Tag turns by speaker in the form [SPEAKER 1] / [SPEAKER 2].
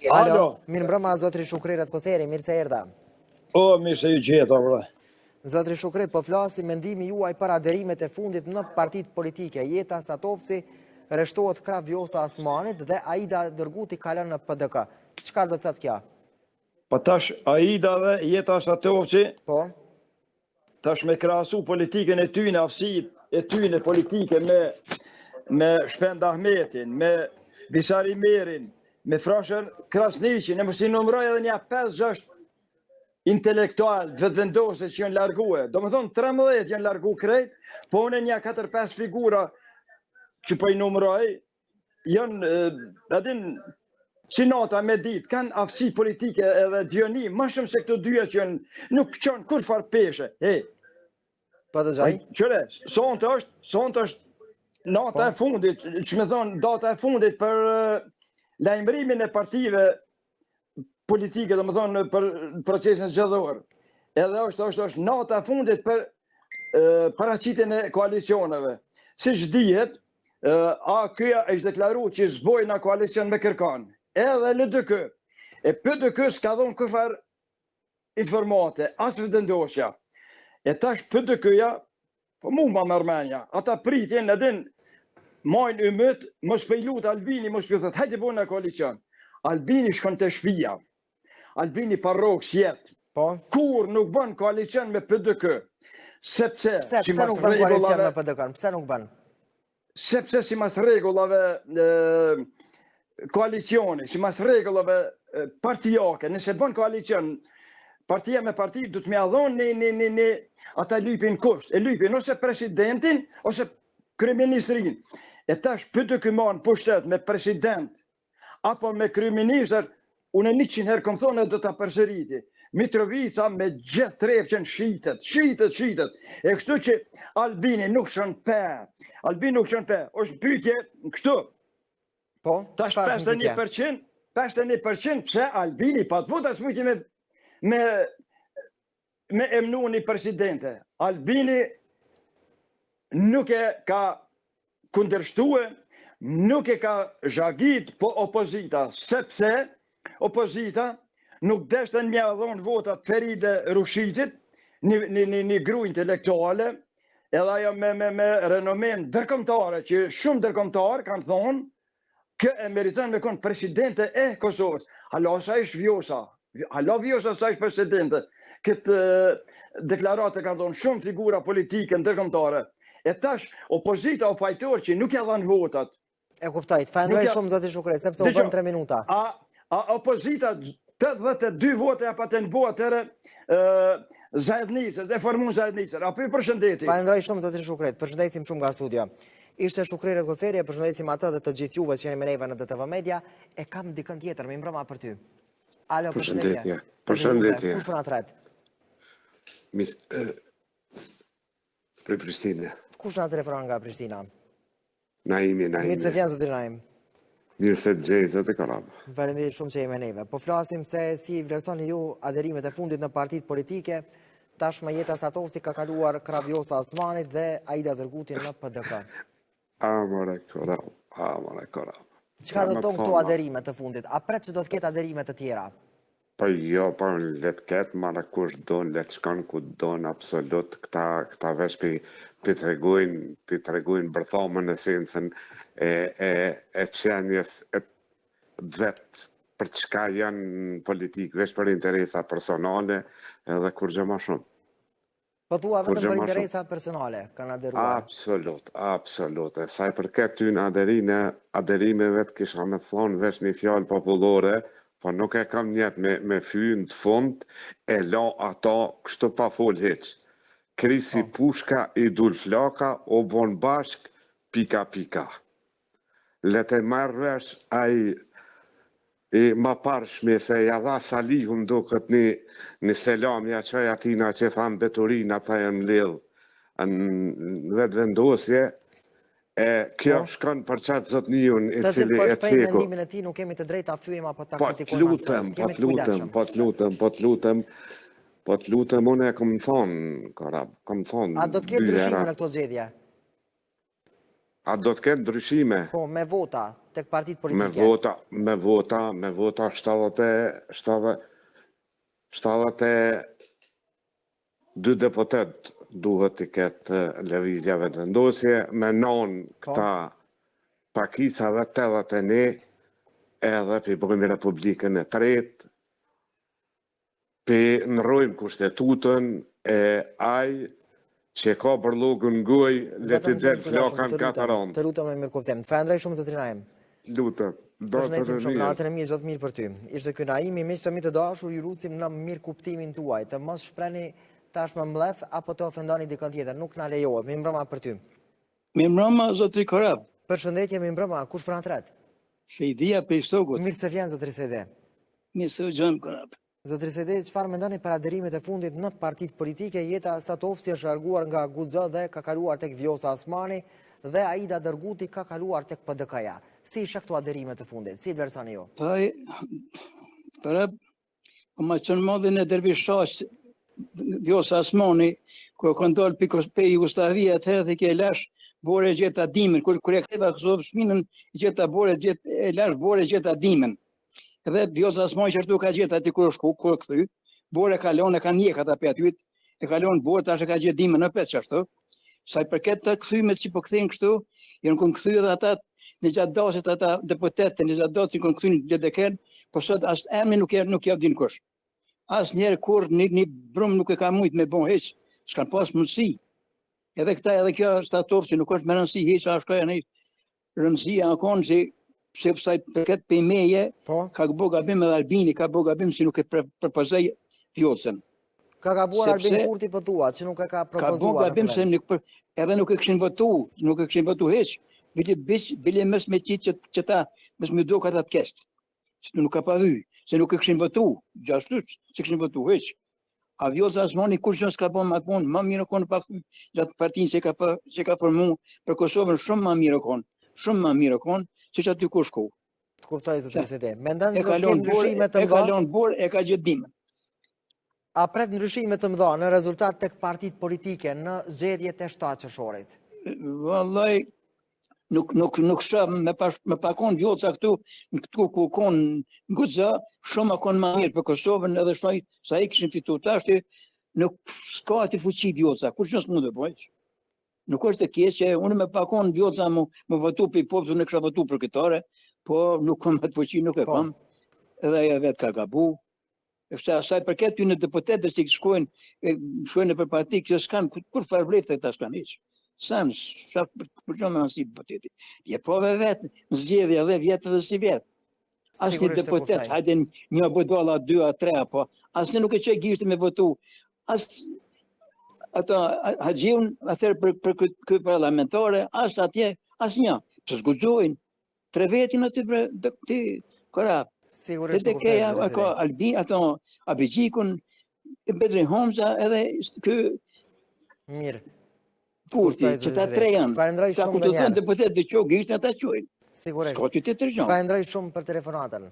[SPEAKER 1] Alo.
[SPEAKER 2] Mirë mbrëma, zotri Shukrirat Koseri, mirë se erdha.
[SPEAKER 1] Mirë se ju gjeta, vëlla.
[SPEAKER 2] Zotri Shukrit, po flasi mendimi juaj për aderimet e fundit në partit politike. Jeta Satovsi rreshtohet krah Vjosa Asmanit dhe Aida Dërguti kalon në PDK. Çka do të thotë kjo?
[SPEAKER 1] Po tash Aida dhe Jeta Satovsi,
[SPEAKER 2] Po.
[SPEAKER 1] Tash me krahasu politikën e tyne, aftësitë e tyne politike me Shpend Ahmetin, me Visari Merin, me Frashën Krasniqin, e mos i numëroj edhe një 5-6 intelektual vetëvendosë që janë largue. Do më thonë 13 janë largu krejt, po unë një 4-5 figura që po i numëroj, janë, adin, si nata me ditë, kanë aftësi politike edhe djoni, më shumë se këto dyja që janë, nuk qanë kur farë peshe.
[SPEAKER 2] Po të gjaj?
[SPEAKER 1] Qëre, sonte është nata e fundit, që me thonë data e fundit për lajmërimin e partive politike, do më thonë për procesin zgjedhor. Edhe është nata e fundit për paraqitjen e koalicioneve. Siç dihet, AKJ është deklaruar që zbojnë në koalicion me Kërkan. Edhe LDK. E PDK s'ka dhënë kurfar informate, as vendosja. E tash PDK-ja, po mu ma mërmenja, ata pritjen edhin majnë ymët, mos pejlut Albini, mos pjothet, hajde bo në koalicion. Albini shkon të shpia. Albini parrok s'jet. Kur nuk bën koalicion me PDK. Sepse
[SPEAKER 2] si mas nuk bën koalicion me PDK? Pse nuk bën?
[SPEAKER 1] Sepse si mas regullave koalicioni, si mas regullave partijake, nëse bën koalicion, partia me parti du të mja dhonë një ata lypin kusht. E lypin ose presidentin, ose kryeministrin. E tash PDK marrën pushtet me president, apo me kryeministër, unë 100 herë kom thonë do ta përsëriti. Mitrovica me gjithë trepqen shitet. E kështu që Albini nuk shon pe. Është pyetje kështu.
[SPEAKER 2] Po,
[SPEAKER 1] tash 51%, 51% pse Albini pa të vota s'mujti me emnu një presidente. Albini nuk e ka kundërshtue, nuk e ka zhagit, po opozita, sepse opozita nuk deshtën mja dhonë votat Feride Rushitit, një gru intelektuale, edhe ajo me renomen dërkomtare, që shumë dërkomtare kanë thonë, kë e meriton me konë presidente e Kosovës. Halo, sa ishtë Vjosa. Halo, Vjosa sa ishtë presidente. Këtë deklarate kanë thonë shumë figura politike në dërkomtare. E tash, opozita o fajtor që nuk ja dhanë votat.
[SPEAKER 2] E kuptojt, falenderoj shumë zoti Shukret, sepse u bën 3 minuta.
[SPEAKER 1] A opozita 82 vote ja paten bo atëre Zajednicës, e formun Zajednicër. A për përshëndeti.
[SPEAKER 2] Falenderoj shumë zoti Shukret, përshëndesim shumë nga studio. Ishte Shukrirat Koseri, përshëndesim atë dhe të gjithë juve që jeni me neve në DTV Media, e kam dikën tjetër, me mbrëma për ty. Alo, përshëndetje.
[SPEAKER 3] Përshëndetje.
[SPEAKER 2] Kush përna të ret?
[SPEAKER 3] Për Prishtinë.
[SPEAKER 2] Kush nga telefonon nga Prishtina?
[SPEAKER 3] Naimi.
[SPEAKER 2] Mirë se vjen zoti Naim.
[SPEAKER 3] Mirë se të gjej, zote Karabë.
[SPEAKER 2] Faleminderit shumë që jemi me neve. Po flasim se si vlerësoni ju aderimet e fundit në partit politike, tashmë Jeta Satovsi ka kaluar krah Vjosa Asmanit dhe Aida Dërguti në PDK.
[SPEAKER 3] Amore Karabë.
[SPEAKER 2] Çka do të thonë këto aderimet të fundit? A pret që do të ketë aderimet të tjera?
[SPEAKER 3] Po jo, po letë ketë, mara kush donë, letë shkon ku donë, absolut, këta vesh pi tregojnë bërthamën e sensën e qenjes e dvetë për çka janë politikë, vesh për interesa personale edhe kur gjë ma shumë.
[SPEAKER 2] Po thua vetëm për interesa personale, kanë aderuar?
[SPEAKER 3] Absolut. E saj përket ty në aderimeve të kisha me thonë vesh një fjalë popullore, po nuk e kam njetë me fyën të fund, e la ato kështu pa fol heq. Krisi pushka i dul flaka, o bon bashk, pika. Lete marrë vesh ma parshme se ja dha Salihun do këtë një selam, ja qaj atina që thamë beturina, thajem lidhë në vetë vendosje, kjo shkon për qatë zotnijun e cili e
[SPEAKER 2] ceko. Në mendimin e ti nuk kemi të drejta fyema për ta kritikon.
[SPEAKER 3] Po të lutem, unë e këmë thonë, Karab, këmë thonë.
[SPEAKER 2] A do të ketë ndryshime në këto zgjedhje?
[SPEAKER 3] A do të ketë ndryshime?
[SPEAKER 2] Po, me vota tek partitë politike.
[SPEAKER 3] Me vota 72 deputet duhet të ketë lëvizja vetëvendosje, me non këta pakicave 81 edhe për bëjmë Republikën e tretë, për nërojmë kushtetutën e aj që ka për logën ngoj, le të delë flokën 4 anë.
[SPEAKER 2] Të lutem me mirë kuptim. Falënderoj shumë zotrin Naim.
[SPEAKER 3] Lutem.
[SPEAKER 2] Përshëndesim shumë, natën e mirë, zotë mirë për ty. Ishte ky Naimi, miq të mi të dashur, ju lutim në mirë kuptimin tuaj, të mos shprehni tashmë mblef apo të ofendoni dikën tjetër, nuk na lejohet. Mi mbrëma për ty.
[SPEAKER 4] Mi mbrëma, zotri Korab.
[SPEAKER 2] Përshëndetje, mi mbrëma, kush për natret?
[SPEAKER 4] Shejdia për Shtogut.
[SPEAKER 2] Mirë se vjen, zotri Sejde.
[SPEAKER 4] Mirë se vjen, Korab.
[SPEAKER 2] Zotri Sejde, çfarë mendoni për aderimet e fundit në partitë politike? Jeta Statovci është larguar nga Guxo dhe ka kaluar tek Vjosa Asmani dhe Aida Dërguti ka kaluar tek PDK-ja. Si isha këto aderimet e fundit? Si vlerësoni ju?
[SPEAKER 4] Korab, po ma qënë modhin e dervishash Vjosa Asmani, kur ka ndalë pe Jugoslavia të herë dhe ke lash bore gjeta dimën, kur e ktheva Kosovë shminën gjeta bore e lash bore gjeta dimën. Dhe Vjosa Asmani që ka gjeta aty kur shku, kur kthy, bore kalon e kanë njek ata pe aty, e kalon bore tash e ka gjetë dimën në pesë ashtu. Sa i përket të kthymet që po kthejnë kështu, janë kon kthy edhe ata në gjatë dasit ata deputetë në gjatë dasit kon kthyn Dedeken, po sot as emri nuk ja din kush. Asnjëherë kur një brum nuk e ka mujt me bon hiç, s'ka pas mundësi. Edhe kjo Statovci nuk është me rëndësi hiç, ashtu janë rëndësia akon që sepse përket për meje, ka bo gabim edhe Albini, ka bo gabim si nuk e propozoi Vjocën.
[SPEAKER 2] Ka gabuar Albin Kurti për thua, që nuk e ka propozuar.
[SPEAKER 4] Ka bo gabim se edhe nuk e këshin votu hiç. Bile mës me qitë që ta mës me do ka ta të kestë. Që nuk ka pa vy, se nuk e këshin votu, gjashtu që këshin votu hiç. A Vjosa Asmani kur që s'ka bo ma punë, ma mirë konë pa gjatë partinë që ka formu për Kosovën shumë ma mirë konë, që që aty kur shku.
[SPEAKER 2] Të kuptoj, zotri Sejde. Mendon se
[SPEAKER 4] e kalon bor, e ka gjetë dimën.
[SPEAKER 2] A pret ndryshime të mëdha në rezultat tek partitë politike në zgjedhjet e 7 qershorit?
[SPEAKER 4] Vallai, nuk shoh me pakon Vjoca këtu ku kon Guxo, shumë akon më mirë për Kosovën edhe shoj sa i kishin fituar tash, nuk ka atë fuqi Vjoca, kur ç'os mund të bëj. Nuk është e keq që unë me pakon Vjoca më votu për popullin, ne kisha votu për këtare, po nuk kam atë fuqi, nuk e kam. Edhe ajo vetë ka gabu. Është asaj përket ty në deputetët që shkojnë për parti që s'kan kur fare vlefte ta s'kan hiç. Sam, sa për çfarë më nasi deputeti. Je prove vetë, në zgjedhje dhe vjet edhe si vjet. Asnjë deputet, hajde një budalla, 2 a 3 apo asnjë nuk e çoj gishtin me votu. As ata Haxhiun atëherë për këtë parlamentare, as atje, asnjë. Pse zguxojnë 3 vetin aty ti Korab.
[SPEAKER 2] Sigurisht
[SPEAKER 4] nuk kuptoj. Ka Albin, ato Abixhikun, Bedri Homza edhe ky
[SPEAKER 2] mirë.
[SPEAKER 4] Kurti, që ta 3 janë.
[SPEAKER 2] Falenderoj shumë
[SPEAKER 4] deputet të qo gishtin ata qojnë.
[SPEAKER 2] Sigurisht.
[SPEAKER 4] Falenderoj
[SPEAKER 2] shumë për telefonatën.